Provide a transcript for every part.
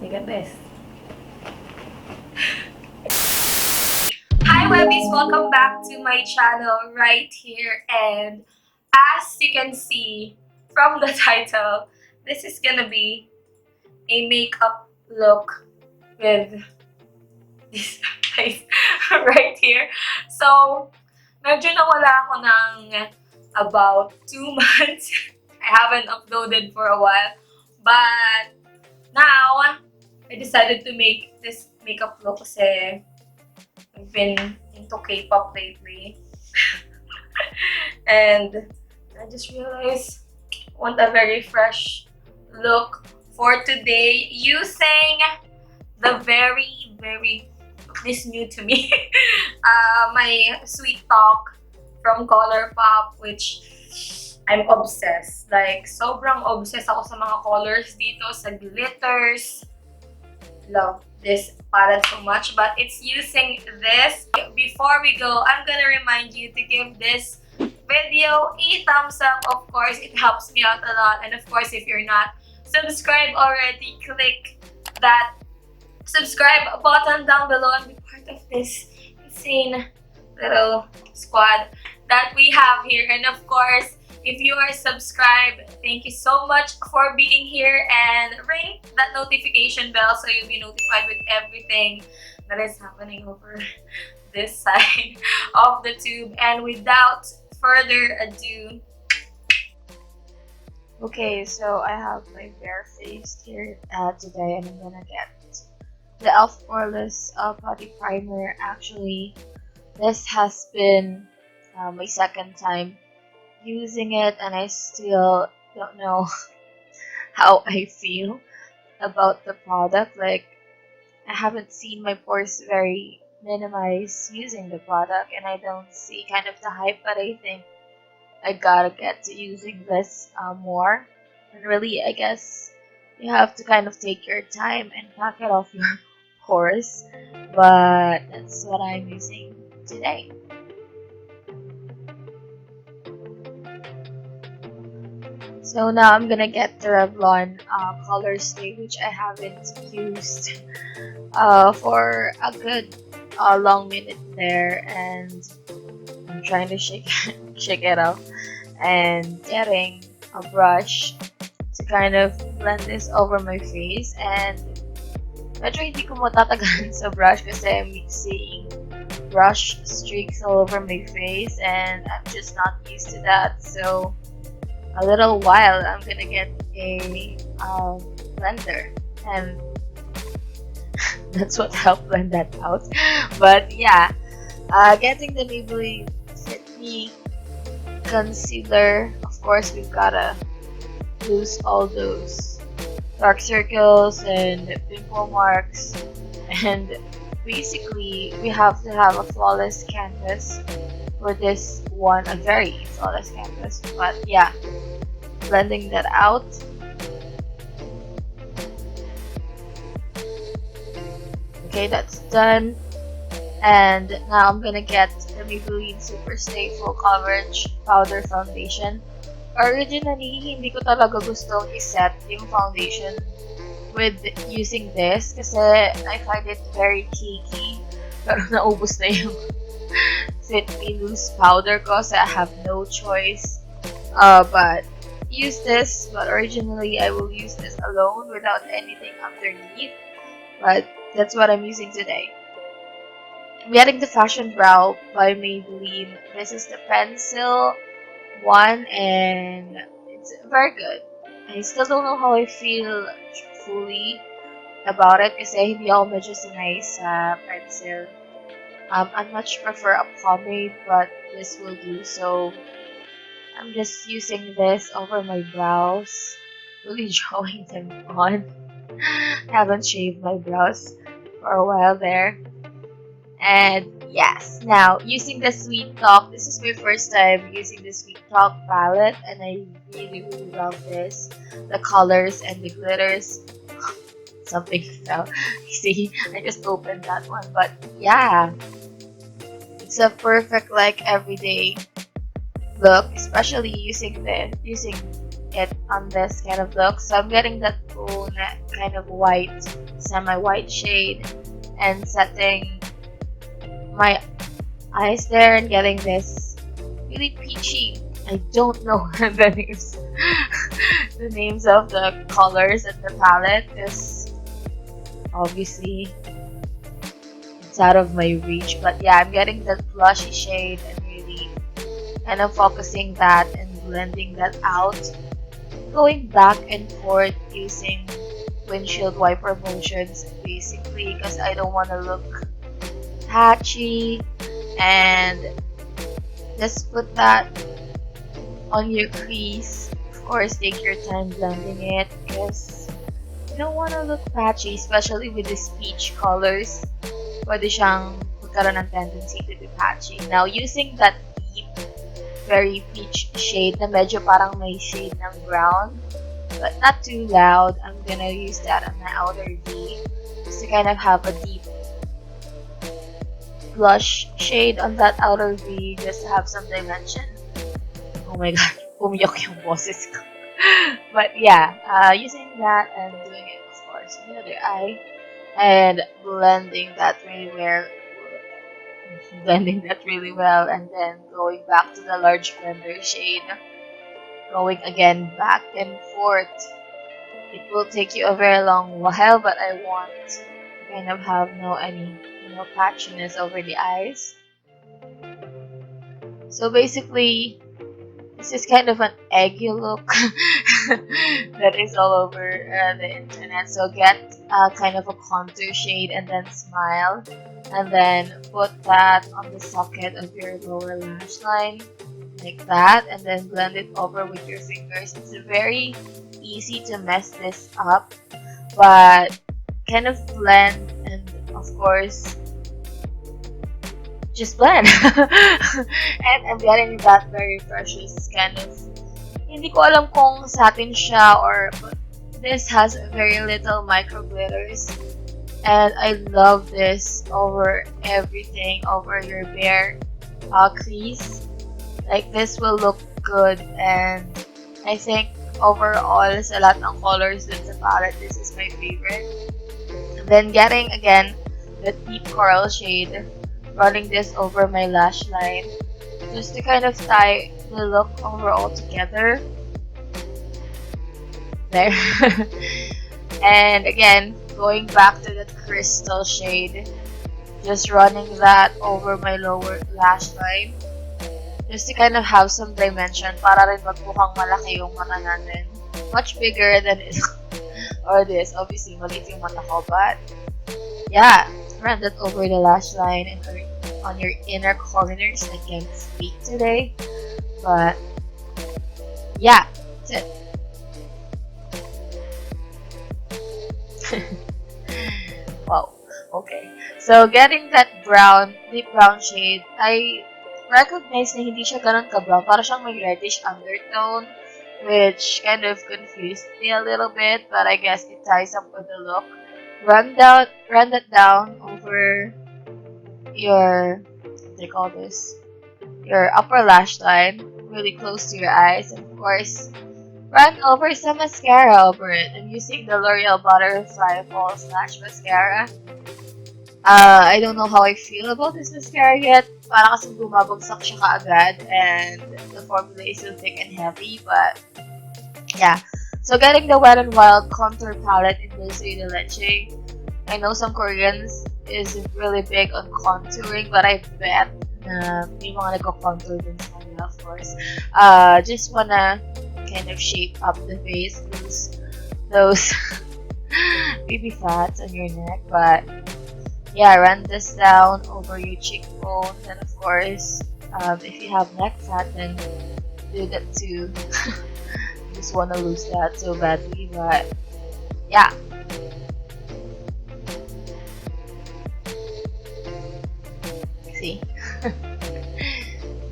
Look at this. Hi Webbies! Welcome back to my channel right here, and as you can see from the title, this is gonna be a makeup look with this face right here. So, medyo nawala ako ng about 2 months. I haven't uploaded for a while, but now I decided to make this makeup look kasi I've been into K-pop lately. And I just realized I want a very fresh look for today using the very this new to me my Sweet Talk from ColourPop, which I'm obsessed. Like, sobrang obsessed ako sa mga colors dito, sa glitters. Love this palette so much, but it's using this. Before we go, I'm gonna remind you to give this video a thumbs up. Of course, it helps me out a lot. And of course, if you're not subscribed already, click that subscribe button down below and be part of this insane little squad that we have here. And of course, if you are subscribed, thank you so much for being here, and ring that notification bell so you'll be notified with everything that is happening over this side of the tube. And without further ado, okay, so I have my bare face here today, and I'm gonna get the e.l.f. Poreless Body Primer. Actually, this has been my second time using it, and I still don't know how I feel about the product. Like, I haven't seen my pores very minimized using the product, and I don't see kind of the hype, but I think I gotta get to using this more. And really, I guess you have to kind of take your time and pack it off your pores, but that's what I'm using today. So now I'm gonna get the Revlon Color Stay, which I haven't used for a good long minute there, and I'm trying to shake it off, and getting a brush to kind of blend this over my face. And medyo hindi ko matatagan sa brush kasi I'm seeing brush streaks all over my face, and I'm just not used to that. So a little while I'm gonna get a blender, and that's what helped blend that out. But yeah, getting the Maybelline Fit Me concealer. Of course, we've gotta lose all those dark circles and pimple marks, and basically we have to have a flawless canvas for this one, a very flawless canvas. But yeah, blending that out. Okay, that's done. And now I'm gonna get the Maybelline Super Stay Full Coverage Powder Foundation. Originally, hindi ko talaga gustong iset yung foundation with using this kasi I find it very cakey. Pero naubos na yung Fit Me Loose powder ko, so I have no choice but use this. But originally, I will use this alone without anything underneath. But that's what I'm using today. I'm getting the Fashion Brow by Maybelline. This is the pencil one, and it's very good. I still don't know how I feel fully about it kasi hindi ako medyo sanay sa pencil. I much prefer a pomade, but this will do. So I'm just using this over my brows, really drawing them on. I haven't shaved my brows for a while there. And yes, now using the Sweet Talk. This is my first time using the Sweet Talk palette, and I really love this. The colors and the glitters. Something fell. See, I just opened that one, but yeah, it's a perfect like everyday look, especially using it on this kind of look. So I'm getting that own kind of white, semi-white shade, and setting my eyes there and getting this really peachy. I don't know the names, the names of the colors in the palette because obviously it's out of my reach. But yeah, I'm getting that blushy shade and really kind of focusing that and blending that out, going back and forth using windshield wiper motions basically because I don't want to look patchy, and just put that on your crease. Of course, take your time blending it because you don't want to look patchy, especially with these peach colors. Pwede siyang magkaroon ng tendency to be patchy. Now, using that deep, very peach shade na medyo parang may shade ng brown, but not too loud, I'm gonna use that on my outer V just to kind of have a deep blush shade on that outer V just to have some dimension. Oh my god, umiyok yung boses ko. But yeah, using that and doing it, of course, on the other eye and blending that really well, and then going back to the large blender shade, going again back and forth. It will take you a very long while, but I want to kind of have any patchiness over the eyes. So basically, this is kind of an eggy look that is all over the internet. So get kind of a contour shade and then smile, and then put that on the socket of your lower lash line like that, and then blend it over with your fingers. It's very easy to mess this up, but kind of blend, and of course just blend. And I'm getting that very precious kind of, hindi ko alam kung satin siya or, but this has very little micro glitters, and I love this over everything, over your bare crease. Like, this will look good, and I think overall sa lahat ng colors dun sa palette, this is my favorite. And then getting again the deep coral shade, running this over my lash line just to kind of tie the look overall together. There. And again, going back to that crystal shade, just running that over my lower lash line just to kind of have some dimension para rin magmukhang malaki yung mata natin. Much bigger than it or this. Obviously, maliit yung mata ko, but yeah, run that over the lash line and on your inner corners. I can't speak today, but yeah, that's it. Wow, okay. So, getting that brown, deep brown shade, I recognize na hindi siya ganun ka-brown. Para siyang may reddish undertone, which kind of confused me a little bit, but I guess it ties up with the look. Run that down over your, what do you call this? Your upper lash line, really close to your eyes, and of course, run over some mascara over it. I'm using the L'Oreal Butterfly False Lash Mascara. I don't know how I feel about this mascara yet. Para kasi bumabagsak siya kaagad, and the formula is so thick and heavy, but yeah. So getting the Wet n Wild contour palette in Dulce de Leche. I know some Koreans is really big on contouring, but I bet na may mga nagko-contour din sa kanila, of course. Just wanna kind of shape up the face, those baby fats on your neck, but yeah, run this down over your cheekbone, and of course, if you have neck fat, then do that too. Just want to lose that so badly, but yeah. See?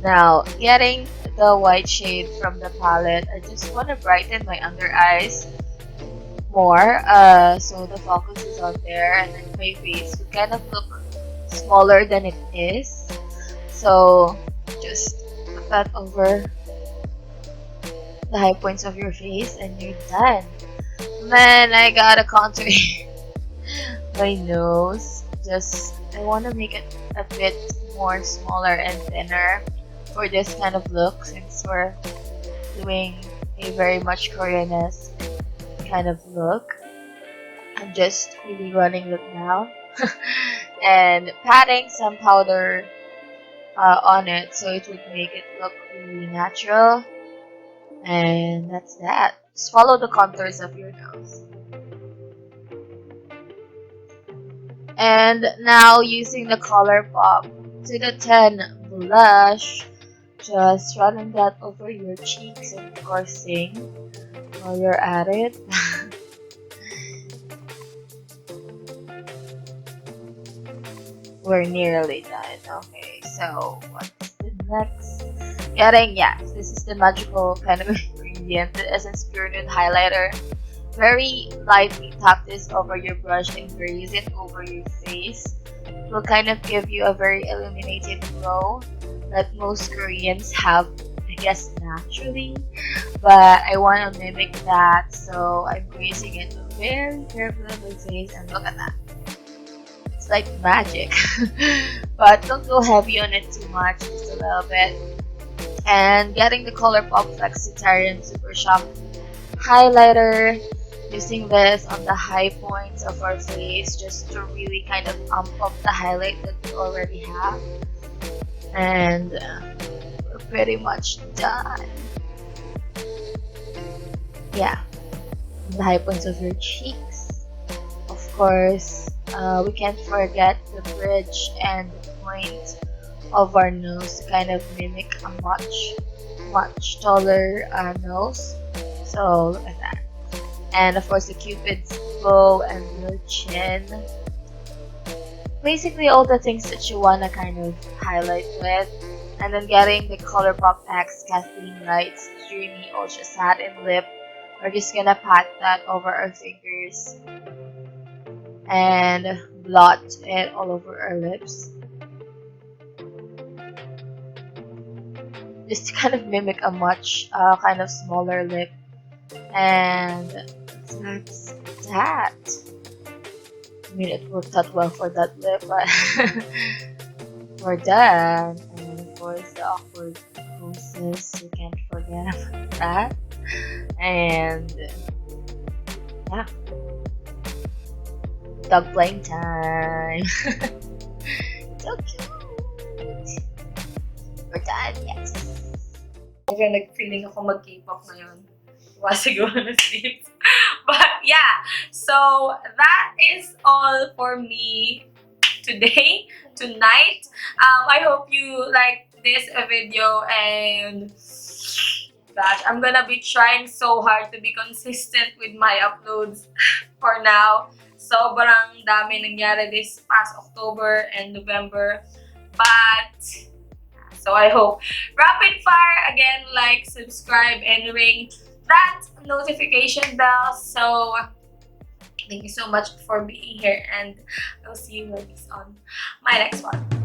Now, getting the white shade from the palette, I just want to brighten my under eyes more, so the focus is on there, and then my face would kind of look smaller than it is. So just put that over the high points of your face and you're done. Then I gotta contour my nose. I want to make it a bit more smaller and thinner for this kind of look, since we're doing a very much Korean-esque kind of look. I'm just really running it now and patting some powder on it so it would make it look really natural. And that's that. Just follow the contours of your nose. And now using the ColourPop to the 10 blush, just running that over your cheeks and of course sing while you're at it. We're nearly done. Okay, so what's the next? This is the magical kind of ingredient, the Essence Pure Nude Highlighter. Very lightly tap this over your brush and graze it over your face. It will kind of give you a very illuminated glow that most Koreans have, I guess, naturally. But I want to mimic that, so I'm grazing it very carefully on my face, and look at that. It's like magic. But don't go heavy on it too much, just a little bit. And getting the ColourPop Flexitarian Super Shock highlighter, using this on the high points of our face just to really kind of amp up the highlight that we already have. And we're pretty much done. Yeah, the high points of your cheeks. Of course, we can't forget the bridge and the point of our nose to kind of mimic a much taller nose. So look at that. And of course the Cupid's bow and your chin. Basically all the things that you wanna kind of highlight with. And then getting the ColourPop X Kathleen Lights Dreamy Ultra Satin Lip. We're just gonna pat that over our fingers and blot it all over our lips. Just to kind of mimic a much kind of smaller lip. And that's that. I mean, it worked out well for that lip, but we're done. And of course, the awkward poses, you can't forget about that. And yeah, dog playing time. So cute. We're done, yes. Okay, nag-feeling ako mag-K-pop ngayon. Siguro na sleep. But yeah, so that is all for me tonight. I hope you liked this video, and gosh, I'm gonna be trying so hard to be consistent with my uploads for now. Sobrang dami nangyari this past October and November. But so I hope. Rapid fire again, like, subscribe, and ring that notification bell. So thank you so much for being here, and I'll see you guys on my next one.